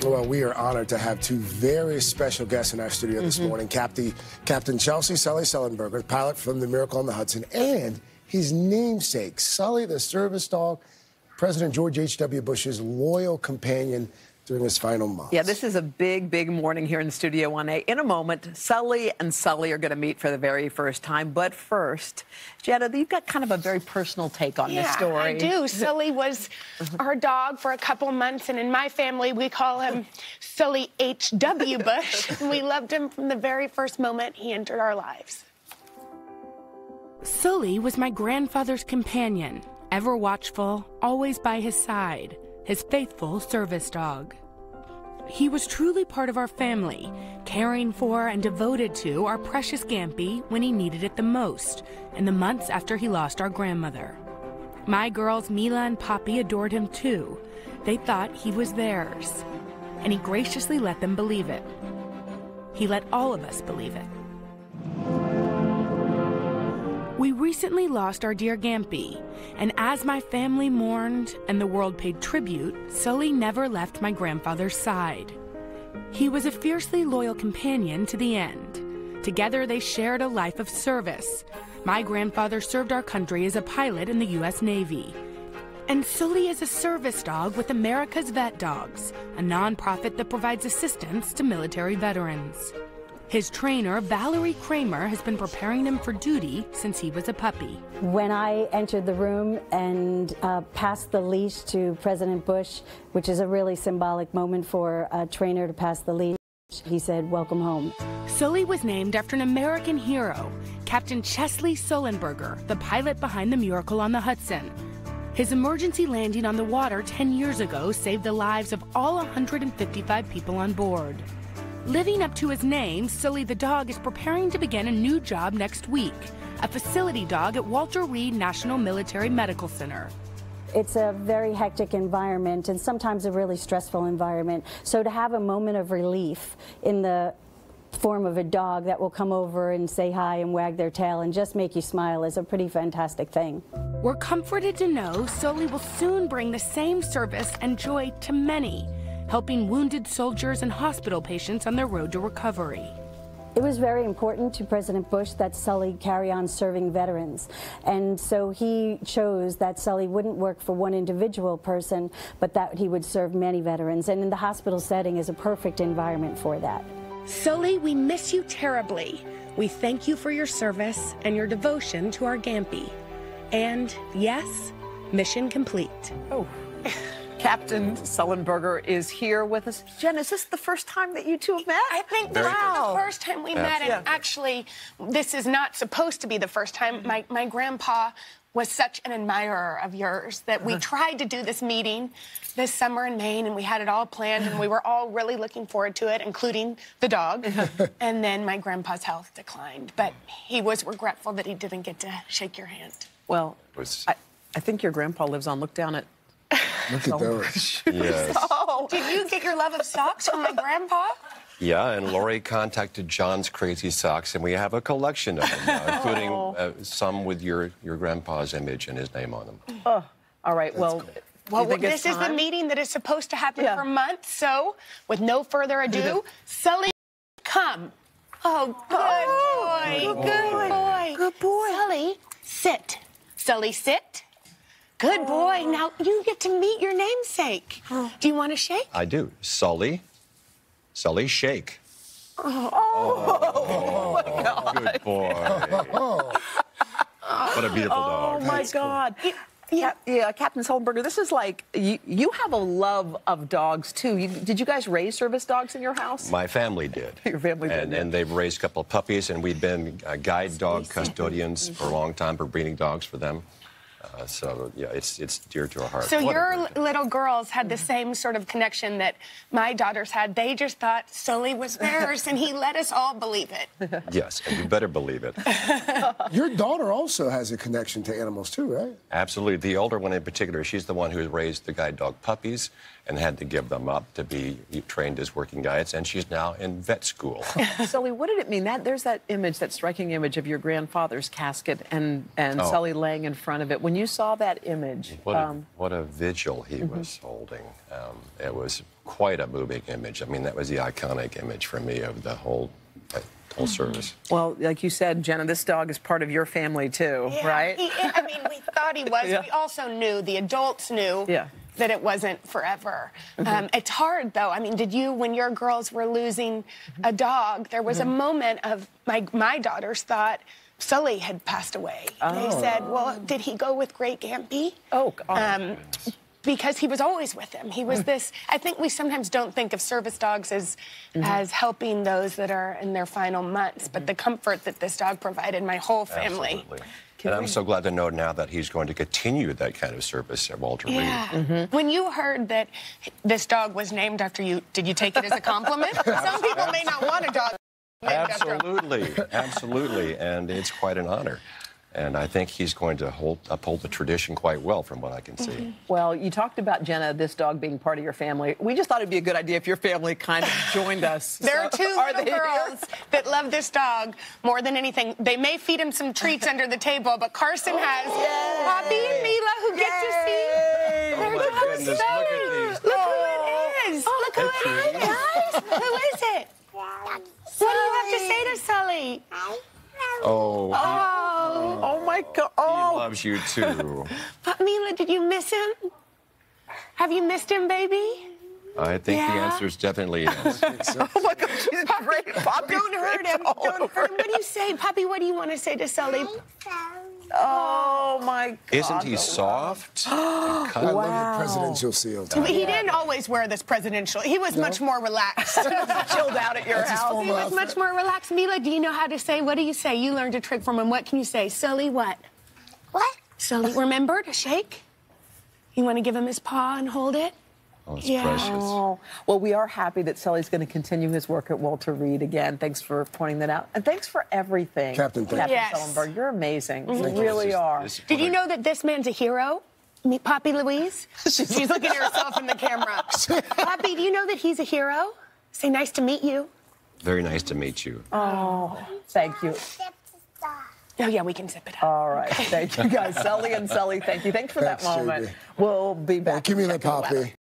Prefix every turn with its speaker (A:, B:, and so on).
A: Well, we are honored to have two very special guests in our studio this morning. Captain Sully Sullenberger, pilot from the Miracle on the Hudson, and his namesake, Sully the service dog, President George H.W. Bush's loyal companion during his final months.
B: Yeah, this is a big, big morning here in Studio 1A. In a moment, Sully and Sully are going to meet for the very first time. But first, Jetta, you've got kind of a very personal take on this story.
C: I do. Sully was our dog for a couple months, and in my family, we call him Sully H.W. Bush. And we loved him from the very first moment he entered our lives.
D: Sully was my grandfather's companion, ever watchful, always by his side, his faithful service dog. He was truly part of our family, caring for and devoted to our precious Gampy when he needed it the most, in the months after he lost our grandmother. My girls Mila and Poppy adored him too. They thought he was theirs, and he graciously let them believe it. He let all of us believe it. We recently lost our dear Gampy, and as my family mourned and the world paid tribute, Sully never left my grandfather's side. He was a fiercely loyal companion to the end. Together they shared a life of service. My grandfather served our country as a pilot in the U.S. Navy. And Sully is a service dog with America's VetDogs, a nonprofit that provides assistance to military veterans. His trainer, Valerie Kramer, has been preparing him for duty since he was a puppy.
E: When I entered the room and passed the leash to President Bush, which is a really symbolic moment for a trainer to pass the leash, he said, "Welcome home."
D: Sully was named after an American hero, Captain Sully Sullenberger, the pilot behind the Miracle on the Hudson. His emergency landing on the water 10 years ago saved the lives of all 155 people on board. Living up to his name, Sully the dog is preparing to begin a new job next week, a facility dog at Walter Reed National Military Medical Center.
E: It's a very hectic environment and sometimes a really stressful environment. So to have a moment of relief in the form of a dog that will come over and say hi and wag their tail and just make you smile is a pretty fantastic thing.
D: We're comforted to know Sully will soon bring the same service and joy to many, helping wounded soldiers and hospital patients on their road to recovery.
E: It was very important to President Bush that Sully carry on serving veterans. And so he chose that Sully wouldn't work for one individual person, but that he would serve many veterans. And in the hospital setting is a perfect environment for that.
D: Sully, we miss you terribly. We thank you for your service and your devotion to our Gampy. And yes, mission complete.
B: Oh. Captain Sullenberger is here with us. Jen, is this the first time that you two have met?
C: I think this is the first time we met, and actually, this is not supposed to be the first time. My grandpa was such an admirer of yours that we tried to do this meeting this summer in Maine, and we had it all planned, and we were all really looking forward to it, including the dog. And then my grandpa's health declined, but he was regretful that he didn't get to shake your hand.
B: Well, I think your grandpa lives on Look Down at...
A: Look at those.
F: Yes.
C: Oh, did you get your love of socks from my grandpa?
F: Yeah, and Lori contacted John's Crazy Socks, and we have a collection of them, including some with your grandpa's image and his name on them.
B: Oh, all right, well,
C: this is the meeting that is supposed to happen for months, so with no further ado, Sully, come. Oh, good boy. Good boy. Good boy. Sully, sit. Sully, sit. Good boy. Now you get to meet your namesake. Do you want to shake?
F: I do. Sully, shake.
B: Oh my God.
F: Good boy. What a beautiful dog.
B: Oh, my God. Yeah, Captain Sullenberger, this is like, you have a love of dogs, too. Did you guys raise service dogs in your house?
F: My family did.
B: Your family did.
F: And they've raised a couple of puppies, and we've been guide dog custodians for a long time, for breeding dogs for them. So, yeah, it's dear to our heart.
C: So your little girls had the same sort of connection that my daughters had. They just thought Sully was theirs, and he let us all believe it.
F: Yes, and you better believe it.
A: Your daughter also has a connection to animals, too, right?
F: Absolutely. The older one in particular, she's the one who raised the guide dog puppies and had to give them up to be trained as working guides, and she's now in vet school.
B: Sully, what did it mean? There's that image, that striking image of your grandfather's casket and Sully laying in front of it. when you saw that image.
F: What a vigil he was holding. It was quite a moving image. I mean, that was the iconic image for me of the whole service.
B: Well, like you said, Jenna, this dog is part of your family too, right?
C: I mean, we thought he was.
B: Yeah.
C: We also knew, the adults knew, that it wasn't forever. It's hard, though. I mean, did you, when your girls were losing a dog, there was a moment of my daughters thought Sully had passed away. They said, well, did he go with Great Gampy?
B: Oh, God.
C: Because he was always with them. He was this, I think we sometimes don't think of service dogs as helping those that are in their final months, but the comfort that this dog provided my whole family.
F: Absolutely. And I'm so glad to know now that he's going to continue that kind of service at Walter Reed.
C: When you heard that this dog was named after you, did you take it as a compliment? Some people may not want a dog named after them.
F: Absolutely, and it's quite an honor. And I think he's going to uphold the tradition quite well, from what I can see.
B: Well, you talked about, Jenna, this dog being part of your family. We just thought it'd be a good idea if your family kind of joined us.
C: There are two little girls that love this dog more than anything. They may feed him some treats under the table, but Carson has Poppy and Mila who get to see their dog Sully. Look who it is. Look who it is, guys. Who is it? What do you have to say to Sully?
B: Oh, my God.
F: He loves you, too.
C: But Mila, did you miss him? Have you missed him, baby?
F: I think the answer is definitely yes.
B: Oh, my God, she's great. Poppy,
C: don't hurt him. Don't hurt him. What do you say? Poppy, what do you want to say to Sully?
B: Oh, my God.
F: Isn't he soft?
A: I love the presidential seal.
C: He didn't always wear this presidential. He was much more relaxed.
B: Chilled out at your house.
C: He was much more relaxed. Mila, do you know how to say, what do you say? You learned a trick from him. What can you say? Sully what? What? Sully, remember to shake? You want to give him his paw and hold it?
F: Oh, it's precious.
B: Oh. Well, we are happy that Sully's going to continue his work at Walter Reed again. Thanks for pointing that out. And thanks for everything.
A: Captain
B: Sullenberger, you're amazing. You really are.
C: Did you know that this man's a hero? Meet Poppy Louise. She's looking at herself in the camera. Poppy, do you know that he's a hero? Say nice to meet you.
F: Very nice to meet you.
B: Oh, thank you.
C: Oh, yeah, we can zip it up.
B: All right. Thank you, guys. Sully and Sully, thank you. Thanks for that moment.
A: JB.
B: We'll be back.
A: Give me that, Poppy.